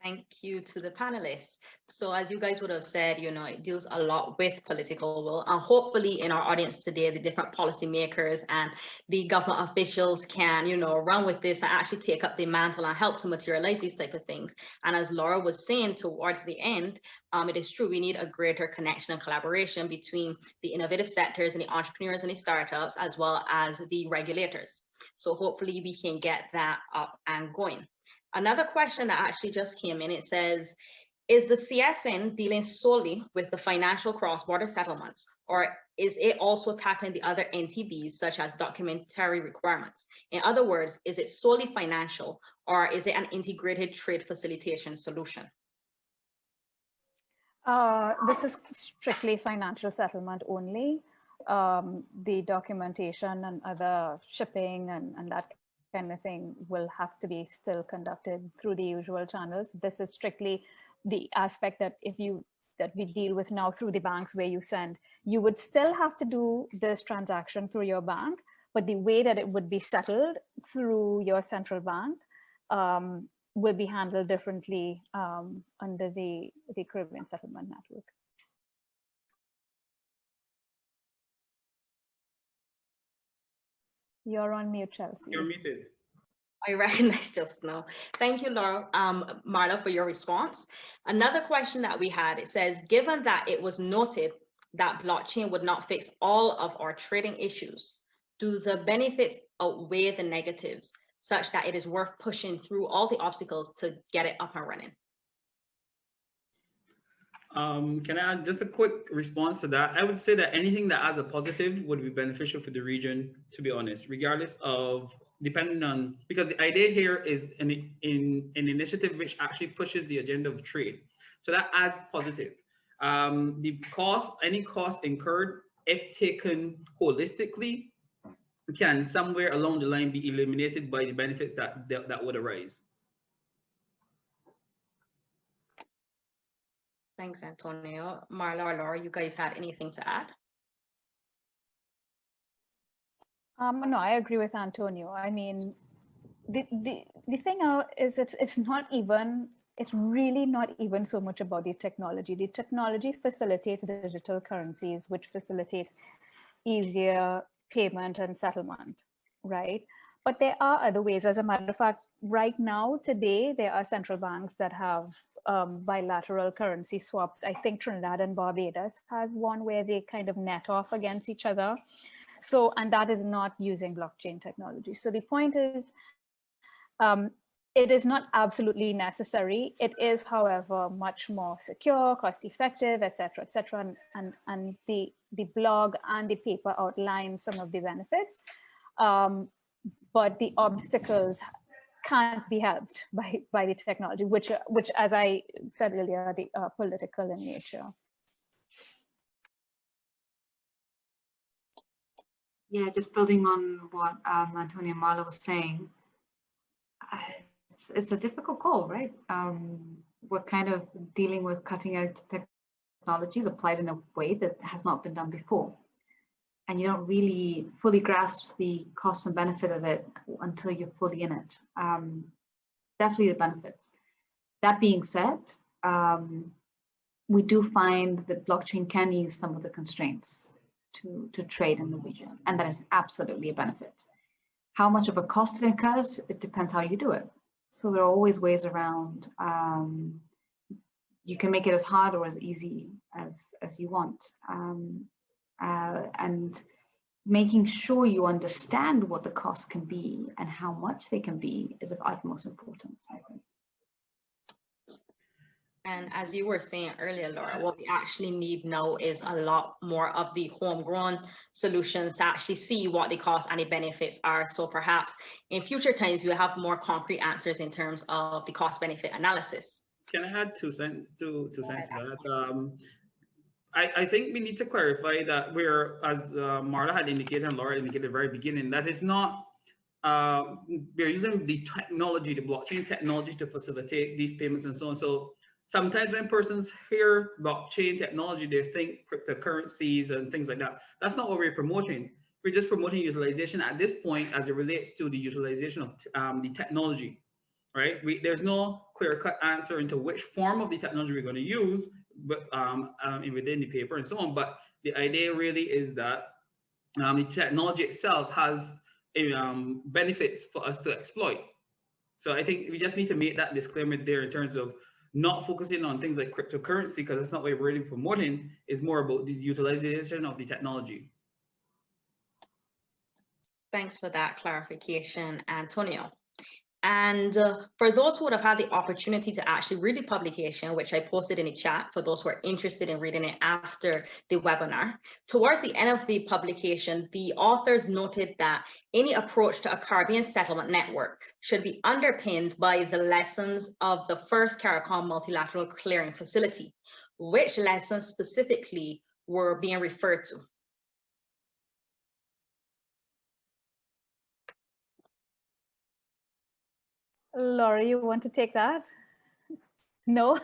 Speaker 2: Thank you to the panelists. So as you guys would have said, you know, it deals a lot with political will, and hopefully in our audience today, the different policymakers and the government officials can, you know, run with this and actually take up the mantle and help to materialize these type of things. And as Laura was saying towards the end, it is true, we need a greater connection and collaboration between the innovative sectors and the entrepreneurs and the startups, as well as the regulators. So hopefully we can get that up and going. Another question that actually just came in, it says, is the CSN dealing solely with the financial cross-border settlements, or is it also tackling the other NTBs such as documentary requirements? In other words, is it solely financial, or is it an integrated trade facilitation solution?
Speaker 3: This is strictly financial settlement only. The documentation and other shipping and that kind of thing will have to be still conducted through the usual channels. This is strictly the aspect that we deal with now through the banks, where you would still have to do this transaction through your bank, but the way that it would be settled through your central bank will be handled differently under the Caribbean Settlement Network. You're on mute, Chelsea.
Speaker 5: You're muted.
Speaker 2: I recognize just now. Thank you, Laura, Marla, for your response. Another question that we had, it says, given that it was noted that blockchain would not fix all of our trading issues, do the benefits outweigh the negatives such that it is worth pushing through all the obstacles to get it up and running?
Speaker 5: Can I add just a quick response to that? I would say that anything that has a positive would be beneficial for the region, to be honest, regardless of, depending on, because the idea here is an initiative which actually pushes the agenda of trade. So that adds positive. The cost, any cost incurred, if taken holistically, can somewhere along the line be eliminated by the benefits that would arise.
Speaker 2: Thanks, Antonio. Marla or Laura, you guys had anything to add?
Speaker 3: No, I agree with Antonio. I mean, the thing now is it's really not even so much about the technology. The technology facilitates digital currencies, which facilitates easier payment and settlement, right? But there are other ways. As a matter of fact, right now, today, there are central banks that have bilateral currency swaps. I think Trinidad and Barbados has one where they kind of net off against each other. So, and that is not using blockchain technology. So the point is, it is not absolutely necessary. It is, however, much more secure, cost-effective, et cetera, and the blog and the paper outline some of the benefits, but the obstacles can't be helped by the technology, which, as I said earlier, are political in nature.
Speaker 4: Yeah, just building on what Antonio and Marla was saying, it's a difficult call, right? We're kind of dealing with cutting edge technologies applied in a way that has not been done before. And you don't really fully grasp the cost and benefit of it until you're fully in it. Definitely the benefits. That being said, we do find that blockchain can ease some of the constraints to trade in the region, and that is absolutely a benefit. How much of a cost it incurs, it depends how you do it. So there are always ways around. You can make it as hard or as easy as you want. And making sure you understand what the costs can be and how much they can be is of utmost importance, I think.
Speaker 2: And as you were saying earlier, Laura, what we actually need now is a lot more of the homegrown solutions to actually see what the costs and the benefits are. So perhaps in future times, we'll have more concrete answers in terms of the cost benefit analysis.
Speaker 5: Can I add two cents to that? I think we need to clarify that we're, as Marla had indicated and Laura indicated at the very beginning, that it's not, we're using the technology, the blockchain technology to facilitate these payments and so on. So sometimes when persons hear blockchain technology, they think cryptocurrencies and things like that. That's not what we're promoting. We're just promoting utilization at this point as it relates to the utilization of the technology, right? There's no clear-cut answer into which form of the technology we're going to use, but within the paper and so on. But the idea really is that the technology itself has benefits for us to exploit. So I think we just need to make that disclaimer there in terms of not focusing on things like cryptocurrency, because that's not what we're really promoting. It's more about the utilization of the technology.
Speaker 2: Thanks for that clarification, Antonio. And for those who would have had the opportunity to actually read the publication, which I posted in the chat for those who are interested in reading it after the webinar, towards the end of the publication, the authors noted that any approach to a Caribbean settlement network should be underpinned by the lessons of the first Caricom multilateral clearing facility. Which lessons specifically were being referred to?
Speaker 3: Laura, you want to take that? No?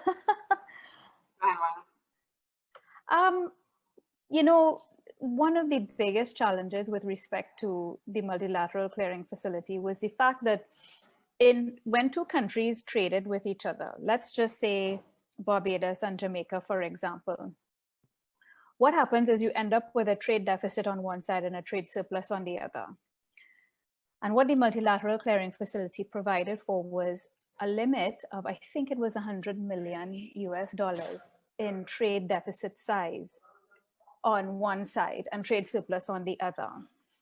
Speaker 3: You know, one of the biggest challenges with respect to the multilateral clearing facility was the fact that when two countries traded with each other, let's just say Barbados and Jamaica, for example, what happens is you end up with a trade deficit on one side and a trade surplus on the other. And what the multilateral clearing facility provided for was a limit of, I think it was $100 million US in trade deficit size on one side and trade surplus on the other.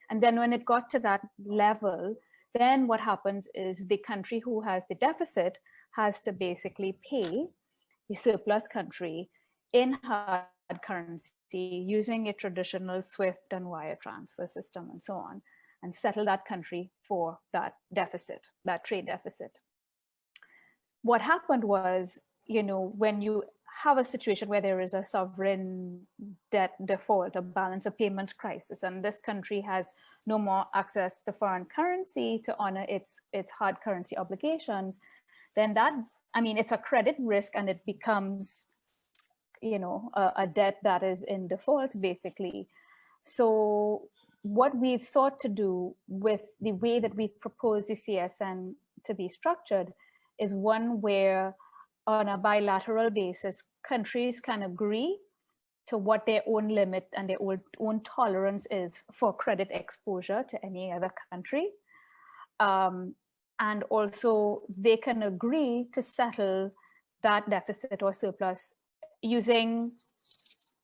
Speaker 3: And then when it got to that level, then what happens is the country who has the deficit has to basically pay the surplus country in hard currency using a traditional SWIFT and wire transfer system and so on, and settle that country for that deficit, that trade deficit. What happened was, you know, when you have a situation where there is a sovereign debt default, a balance of payment crisis, and this country has no more access to foreign currency to honor its hard currency obligations, then that, I mean, it's a credit risk and it becomes, you know, a debt that is in default, basically. So what we've sought to do with the way that we propose the CSN to be structured is one where on a bilateral basis, countries can agree to what their own limit and their own tolerance is for credit exposure to any other country. And also they can agree to settle that deficit or surplus using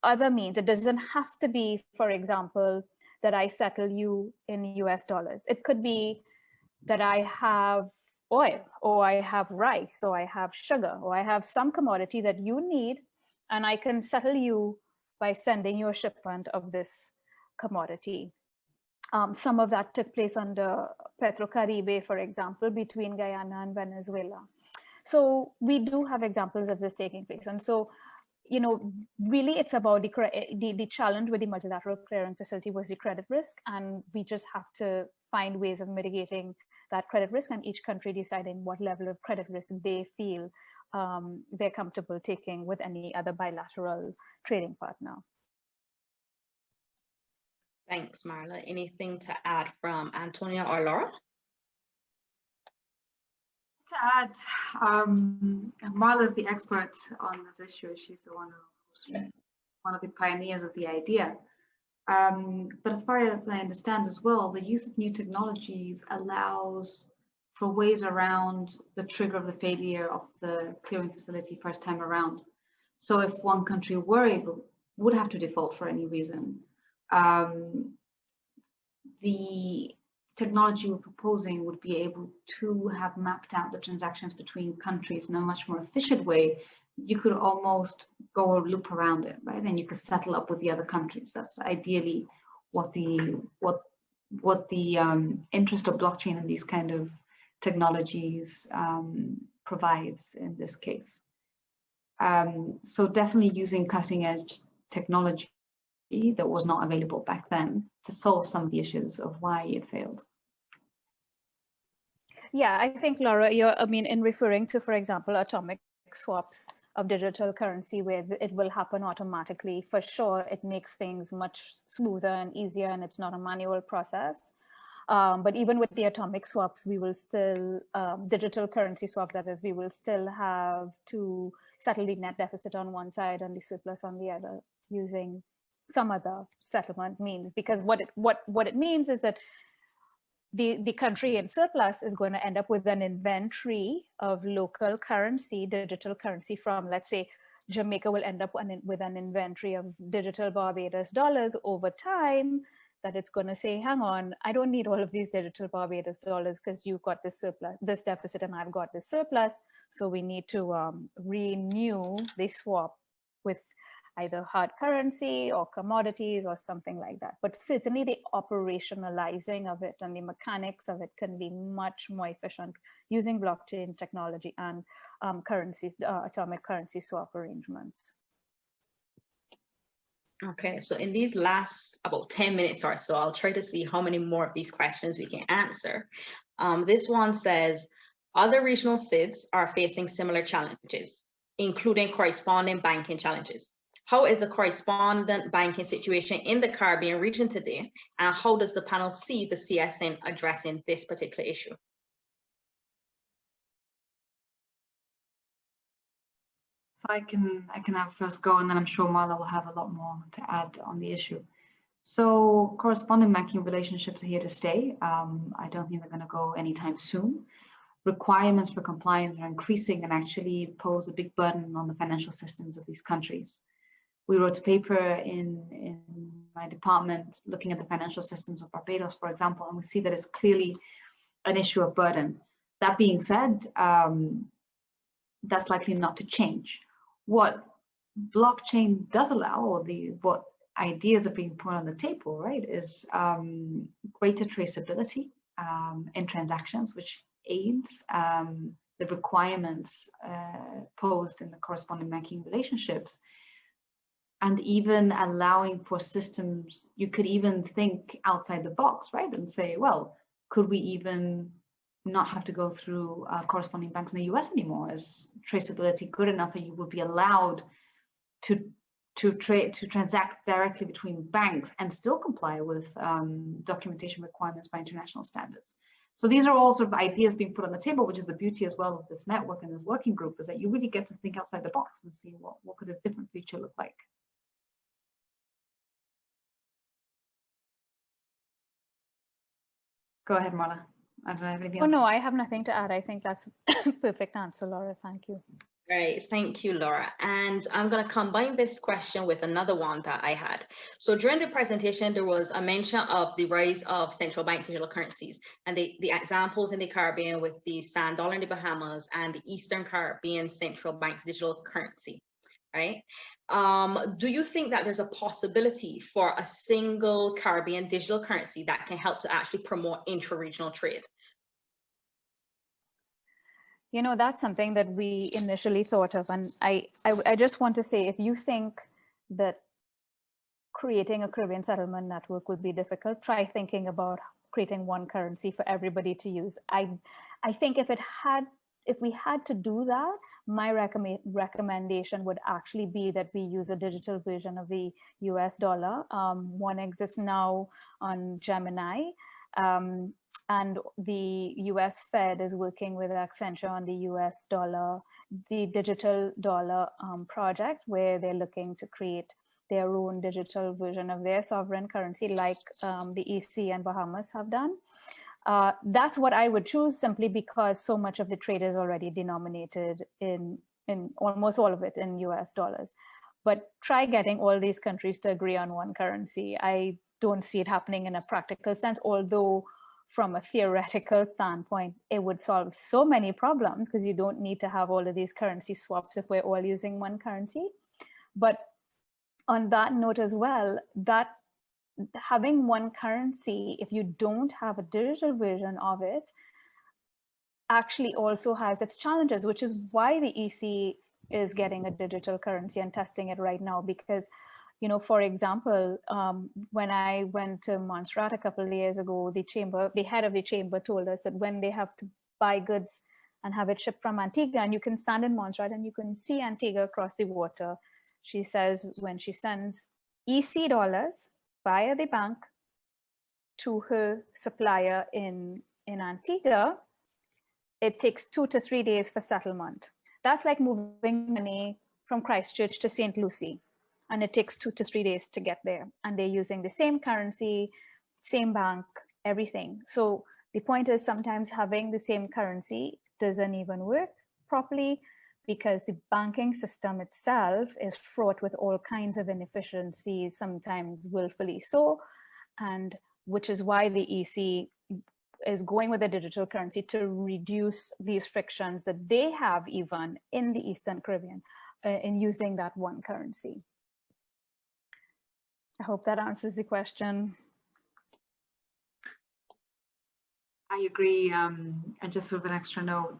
Speaker 3: other means. It doesn't have to be, for example, that I settle you in US dollars. It could be that I have oil, or I have rice, or I have sugar, or I have some commodity that you need, and I can settle you by sending you a shipment of this commodity. Some of that took place under Petrocaribe, for example, between Guyana and Venezuela. So we do have examples of this taking place. And so, you know, really it's about the challenge with the multilateral clearing facility was the credit risk, and we just have to find ways of mitigating that credit risk, and each country deciding what level of credit risk they feel they're comfortable taking with any other bilateral trading partner.
Speaker 2: Thanks, Marla. Anything to add from Antonia or Laura?
Speaker 4: to add, Marla is the expert on this issue. She's the one of the pioneers of the idea. But as far as I understand as well, the use of new technologies allows for ways around the trigger of the failure of the clearing facility first time around. So if one country would have to default for any reason, the technology we're proposing would be able to have mapped out the transactions between countries in a much more efficient way. You could almost go a loop around it, right? And you could settle up with the other countries. That's ideally what the interest of blockchain and these kind of technologies provides in this case. So definitely using cutting edge technology that was not available back then to solve some of the issues of why it failed.
Speaker 3: Yeah, I think, Laura, in referring to, for example, atomic swaps of digital currency where it will happen automatically, for sure, it makes things much smoother and easier, and it's not a manual process. But even with the atomic swaps, we will still, digital currency swaps, that is, we will still have to settle the net deficit on one side and the surplus on the other using some other settlement means, because what it means is that the country in surplus is going to end up with an inventory of local currency, digital currency from, let's say, Jamaica will end up with an inventory of digital Barbados dollars over time, that it's going to say, hang on, I don't need all of these digital Barbados dollars because you've got this surplus, this deficit, and I've got this surplus. So we need to renew the swap with either hard currency or commodities or something like that. But certainly the operationalizing of it and the mechanics of it can be much more efficient using blockchain technology and atomic currency swap arrangements.
Speaker 2: Okay, so in these last about 10 minutes or so, I'll try to see how many more of these questions we can answer. This one says, other regional SIDs are facing similar challenges, including corresponding banking challenges. How is the correspondent banking situation in the Caribbean region today, and how does the panel see the CSN addressing this particular issue?
Speaker 4: So I can have first go, and then I'm sure Marla will have a lot more to add on the issue. So correspondent banking relationships are here to stay. I don't think they're going to go anytime soon. Requirements for compliance are increasing and actually pose a big burden on the financial systems of these countries. We wrote a paper in my department looking at the financial systems of Barbados, for example, and we see that it's clearly an issue of burden. That being said, that's likely not to change. What blockchain does allow, or what ideas are being put on the table, right, is greater traceability in transactions, which aids the requirements posed in the corresponding banking relationships, and even allowing for systems. You could even think outside the box, right, and say, well, could we even not have to go through corresponding banks in the US anymore? Is traceability good enough that you would be allowed to transact directly between banks and still comply with documentation requirements by international standards? So these are all sort of ideas being put on the table, which is the beauty as well of this network and this working group, is that you really get to think outside the box and see what could a different future look like. Go ahead, Marla. I don't have anything else.
Speaker 3: Oh, no, I have nothing to add. I think that's a perfect answer, Laura. Thank you.
Speaker 2: Great, thank you, Laura. And I'm going to combine this question with another one that I had. So during the presentation, there was a mention of the rise of central bank digital currencies and the examples in the Caribbean with the sand dollar in the Bahamas and the Eastern Caribbean central bank's digital currency, right? Do you think that there's a possibility for a single Caribbean digital currency that can help to actually promote intra-regional trade?
Speaker 3: You know, that's something that we initially thought of. And I just want to say, if you think that creating a Caribbean settlement network would be difficult, try thinking about creating one currency for everybody to use. I think if we had to do that, my recommendation would actually be that we use a digital version of the US dollar. One exists now on Gemini. and the US Fed is working with Accenture on the US dollar, the digital dollar project, where they're looking to create their own digital version of their sovereign currency, like the EC and Bahamas have done. That's what I would choose, simply because so much of the trade is already denominated in almost all of it in US dollars. But try getting all these countries to agree on one currency. I don't see it happening in a practical sense, although from a theoretical standpoint, it would solve so many problems, because you don't need to have all of these currency swaps if we're all using one currency. But on that note as well, that having one currency, if you don't have a digital version of it, actually also has its challenges, which is why the EC is getting a digital currency and testing it right now. Because, you know, for example, when I went to Montserrat a couple of years ago, the head of the chamber told us that when they have to buy goods and have it shipped from Antigua, and you can stand in Montserrat and you can see Antigua across the water, she says when she sends EC dollars via the bank to her supplier in Antigua, it takes 2 to 3 days for settlement. That's like moving money from Christchurch to St. Lucie, and it takes 2 to 3 days to get there. And they're using the same currency, same bank, everything. So the point is, sometimes having the same currency doesn't even work properly, because the banking system itself is fraught with all kinds of inefficiencies, sometimes willfully so, and which is why the EC is going with a digital currency to reduce these frictions that they have even in the Eastern Caribbean in using that one currency. I hope that answers the question.
Speaker 4: I agree, and just sort of an extra note,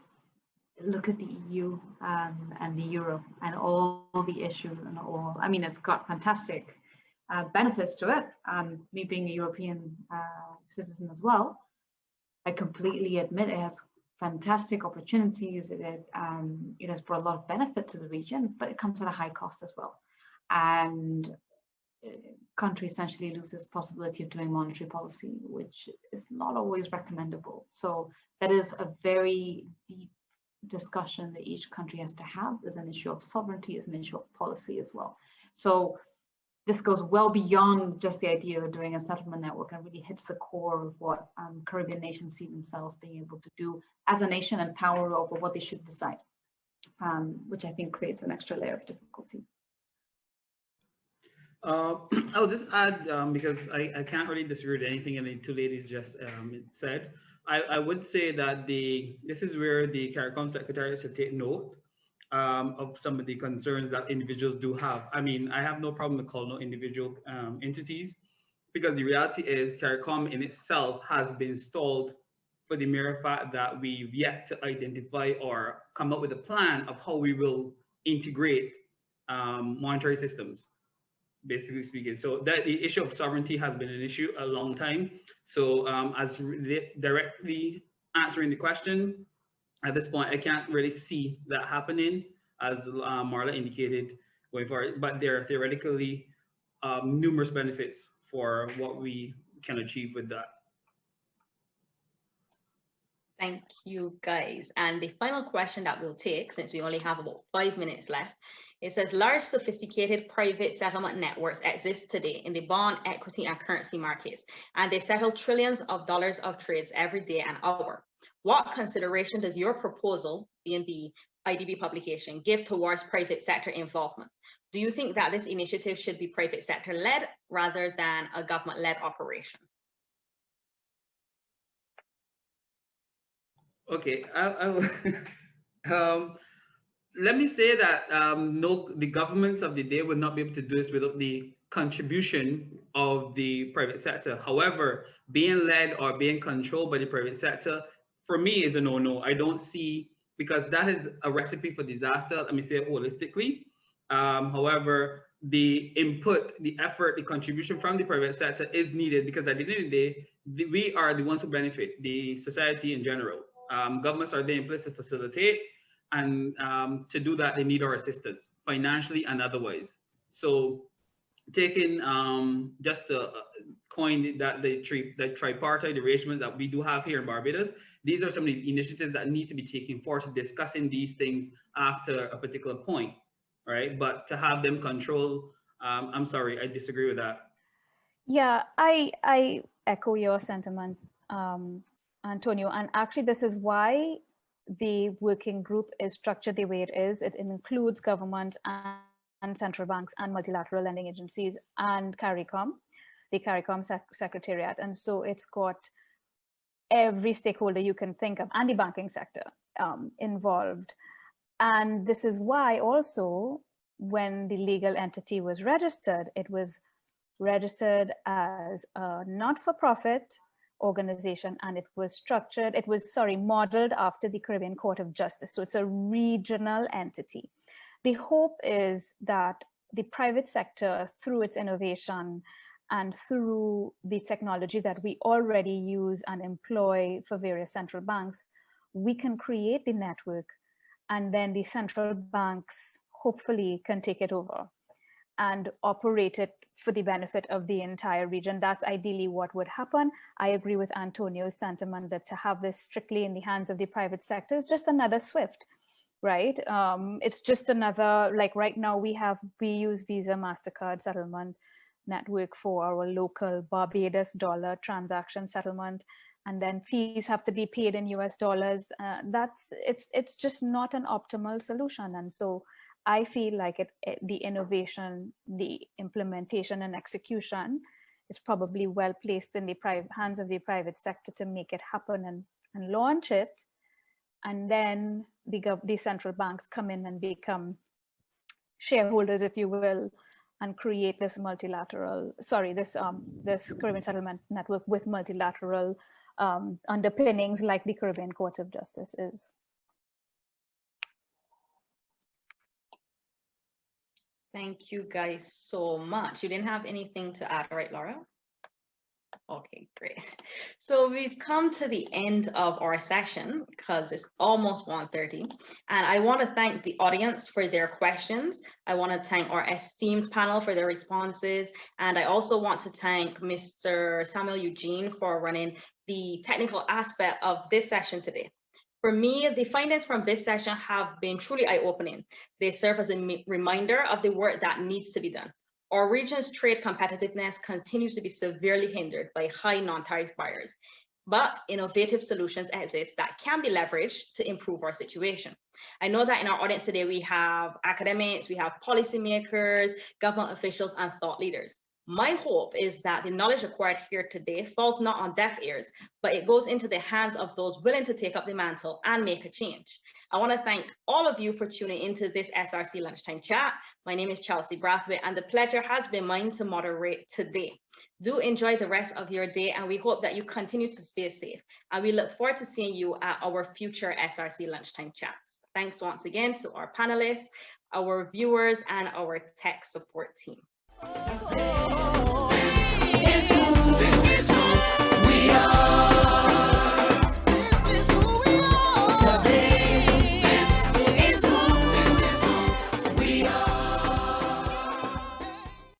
Speaker 4: look at the EU and the euro and all the issues and all, I mean, it's got fantastic benefits to it. Me being a European citizen as well, I completely admit it has fantastic opportunities. It has brought a lot of benefit to the region, but it comes at a high cost as well. And country essentially loses possibility of doing monetary policy, which is not always recommendable. So that is a very deep discussion that each country has to have. Is an issue of sovereignty, is an issue of policy as well. So this goes well beyond just the idea of doing a settlement network, and really hits the core of what Caribbean nations see themselves being able to do as a nation and power over what they should decide, which I think creates an extra layer of difficulty.
Speaker 5: I'll just add, because I can't really disagree with anything and the two ladies just said. I would say that this is where the Caricom Secretary should take note of some of the concerns that individuals do have. I mean, I have no problem to call no individual entities, because the reality is Caricom in itself has been stalled for the mere fact that we've yet to identify or come up with a plan of how we will integrate monetary systems, basically speaking. So that the issue of sovereignty has been an issue a long time. So as directly answering the question, at this point, I can't really see that happening, as Marla indicated, going forward. But there are theoretically numerous benefits for what we can achieve with that.
Speaker 2: Thank you, guys. And the final question that we'll take, since we only have about 5 minutes left, it says, large sophisticated private settlement networks exist today in the bond, equity, and currency markets, and they settle trillions of dollars of trades every day and hour. What consideration does your proposal, being the IDB publication, give towards private sector involvement? Do you think that this initiative should be private sector led rather than a government led operation?
Speaker 5: Okay, let me say that no, the governments of the day would not be able to do this without the contribution of the private sector. However, being led or being controlled by the private sector, for me, is a no-no. I don't see, because that is a recipe for disaster. Let me say it holistically. However, the input, the effort, the contribution from the private sector is needed, because at the end of the day, we are the ones who benefit, the society in general. Governments are there in place to facilitate, and to do that, they need our assistance, financially and otherwise. So taking just coined that the tripartite arrangement that we do have here in Barbados. These are some of the initiatives that need to be taken forward to discussing these things after a particular point, right? But to have them control, I'm sorry, I disagree with that.
Speaker 3: Yeah, I echo your sentiment, Antonio, and actually this is why the working group is structured the way it is. It includes government and central banks and multilateral lending agencies and Caricom, the Caricom Secretariat. And so it's got every stakeholder you can think of and the banking sector involved. And this is why also when the legal entity was registered, it was registered as a not-for-profit organization, and it was structured, modeled after the Caribbean Court of Justice. So it's a regional entity. The hope is that the private sector, through its innovation and through the technology that we already use and employ for various central banks, we can create the network, and then the central banks hopefully can take it over and operate it for the benefit of the entire region. That's ideally what would happen. I agree with Antonio's sentiment that to have this strictly in the hands of the private sector is just another SWIFT, right? It's just another, like right now we use Visa, MasterCard settlement network for our local Barbados dollar transaction settlement, and then fees have to be paid in US dollars. It's just not an optimal solution. And so I feel like the innovation, the implementation and execution is probably well placed in the hands of the private sector to make it happen and launch it. And then the central banks come in and become shareholders, if you will, and create this this Caribbean settlement network with multilateral underpinnings like the Caribbean Court of Justice is.
Speaker 2: Thank you guys so much. You didn't have anything to add, right, Laura? Okay, great. So we've come to the end of our session because it's almost 1:30. And I want to thank the audience for their questions. I want to thank our esteemed panel for their responses. And I also want to thank Mr. Samuel Eugene for running the technical aspect of this session today. For me, the findings from this session have been truly eye-opening. They serve as a reminder of the work that needs to be done. Our region's trade competitiveness continues to be severely hindered by high non-tariff barriers, but innovative solutions exist that can be leveraged to improve our situation. I know that in our audience today, we have academics, we have policymakers, government officials, and thought leaders. My hope is that the knowledge acquired here today falls not on deaf ears, but it goes into the hands of those willing to take up the mantle and make a change. I want to thank all of you for tuning into this SRC Lunchtime Chat. My name is Chelsea Brathwaite, and the pleasure has been mine to moderate today. Do enjoy the rest of your day, and we hope that you continue to stay safe. And we look forward to seeing you at our future SRC Lunchtime Chats. Thanks once again to our panelists, our viewers, and our tech support team.